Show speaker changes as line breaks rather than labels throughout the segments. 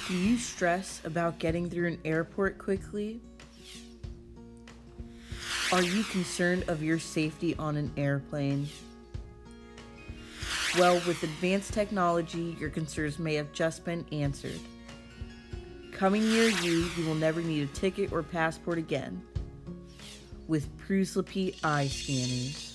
Do you stress about getting through an airport quickly? Are you concerned of your safety on an airplane? Well, with advanced technology, your concerns may have just been answered. Coming near you, you will never need a ticket or passport again with Pruslappy Eye Scanners.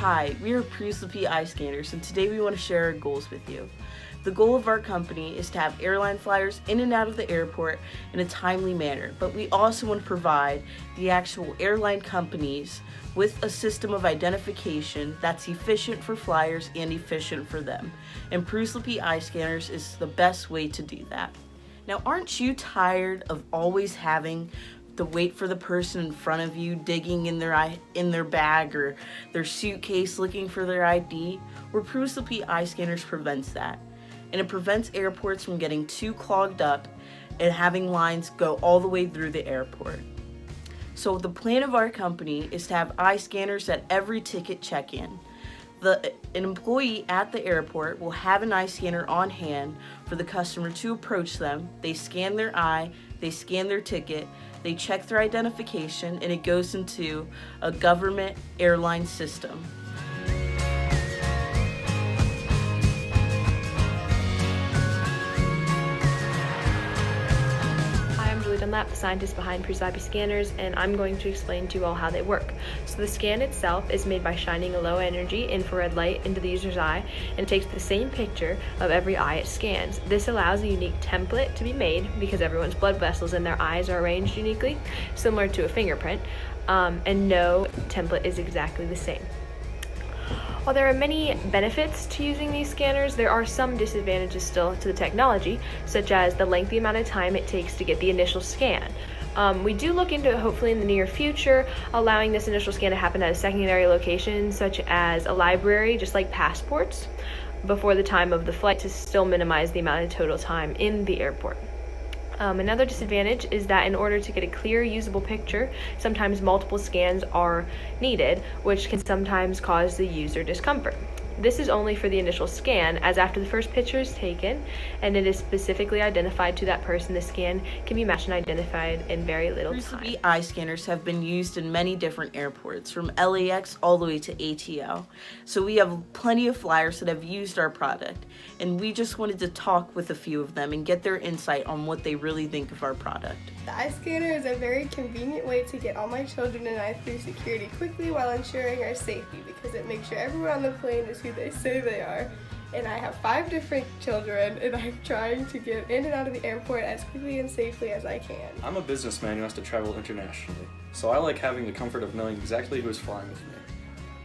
Hi, we are Pruslappy Eye Scanners, and today we want to share our goals with you. The goal of our company is to have airline flyers in and out of the airport in a timely manner, but we also want to provide the actual airline companies with a system of identification that's efficient for flyers and efficient for them. And Pruslappy Eye Scanners is the best way to do that. Now, aren't you tired of always having to wait for the person in front of you digging in their bag or their suitcase looking for their ID? Where Pruslappy Eye Scanners prevents that. And it prevents airports from getting too clogged up and having lines go all the way through the airport. So the plan of our company is to have eye scanners at every ticket check-in. An employee at the airport will have an eye scanner on hand for the customer to approach them. They scan their eye, they scan their ticket, they check their identification, and it goes into a government airline system.
The scientist behind Pruslappy scanners, and I'm going to explain to you all how they work. So the scan itself is made by shining a low energy infrared light into the user's eye, and it takes the same picture of every eye it scans. This allows a unique template to be made because everyone's blood vessels in their eyes are arranged uniquely, similar to a fingerprint, and no template is exactly the same. While there are many benefits to using these scanners, there are some disadvantages still to the technology, such as the lengthy amount of time it takes to get the initial scan. We do look into, hopefully in the near future, allowing this initial scan to happen at a secondary location, such as a library, just like passports, before the time of the flight to still minimize the amount of total time in the airport. Another disadvantage is that in order to get a clear, usable picture, sometimes multiple scans are needed, which can sometimes cause the user discomfort. This is only for the initial scan, as after the first picture is taken and it is specifically identified to that person, the scan can be matched and identified in very little time.
Pruslappy Eye Scanners have been used in many different airports, from LAX all the way to ATL. So we have plenty of flyers that have used our product, and we just wanted to talk with a few of them and get their insight on what they really think of our product.
The eye scanner is a very convenient way to get all my children and I through security quickly while ensuring our safety, because it makes sure everyone on the plane is who they say they are. And I have 5 different children, and I'm trying to get in and out of the airport as quickly and safely as I can.
I'm a businessman who has to travel internationally, so I like having the comfort of knowing exactly who is flying with me.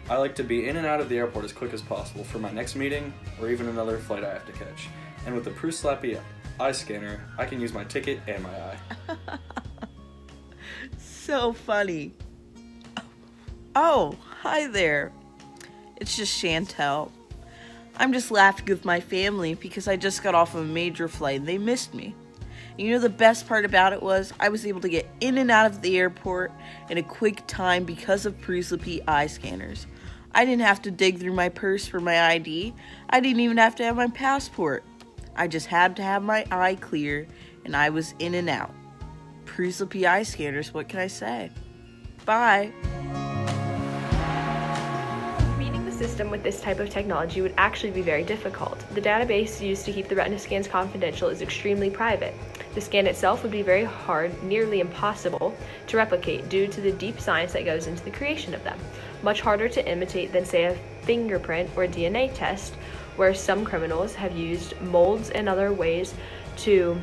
I like to be in and out of the airport as quick as possible for my next meeting or even another flight I have to catch. And with the Pruslappy Eye Scanner, I can use my ticket and my eye.
So funny. Oh, hi there. It's just Chantel. I'm just laughing with my family because I just got off of a major flight and they missed me. And you know the best part about it was I was able to get in and out of the airport in a quick time because of Pruslappy Eye Scanners. I didn't have to dig through my purse for my ID. I didn't even have to have my passport. I just had to have my eye clear and I was in and out. Pruslappy Eye Scanners, what can I say? Bye.
System with this type of technology would actually be very difficult. The database used to keep the retina scans confidential is extremely private. The scan itself would be very hard, nearly impossible, to replicate due to the deep science that goes into the creation of them. Much harder to imitate than, say, a fingerprint or a DNA test, where some criminals have used molds and other ways to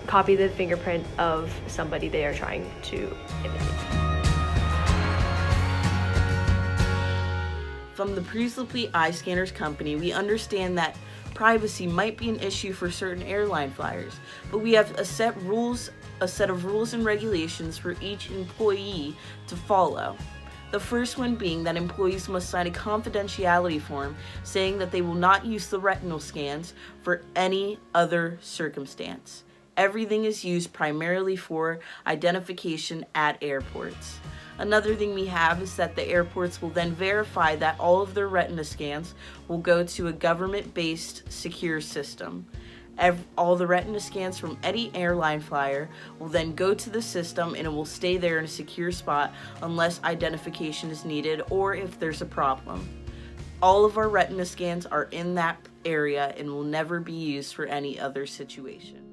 copy the fingerprint of somebody they are trying to imitate.
From the Pruslappy Eye Scanners company, we understand that privacy might be an issue for certain airline flyers, but we have a set of rules and regulations for each employee to follow. The first one being that employees must sign a confidentiality form saying that they will not use the retinal scans for any other circumstance. Everything is used primarily for identification at airports. Another thing we have is that the airports will then verify that all of their retina scans will go to a government-based secure system. All the retina scans from any airline flyer will then go to the system, and it will stay there in a secure spot unless identification is needed or if there's a problem. All of our retina scans are in that area and will never be used for any other situation.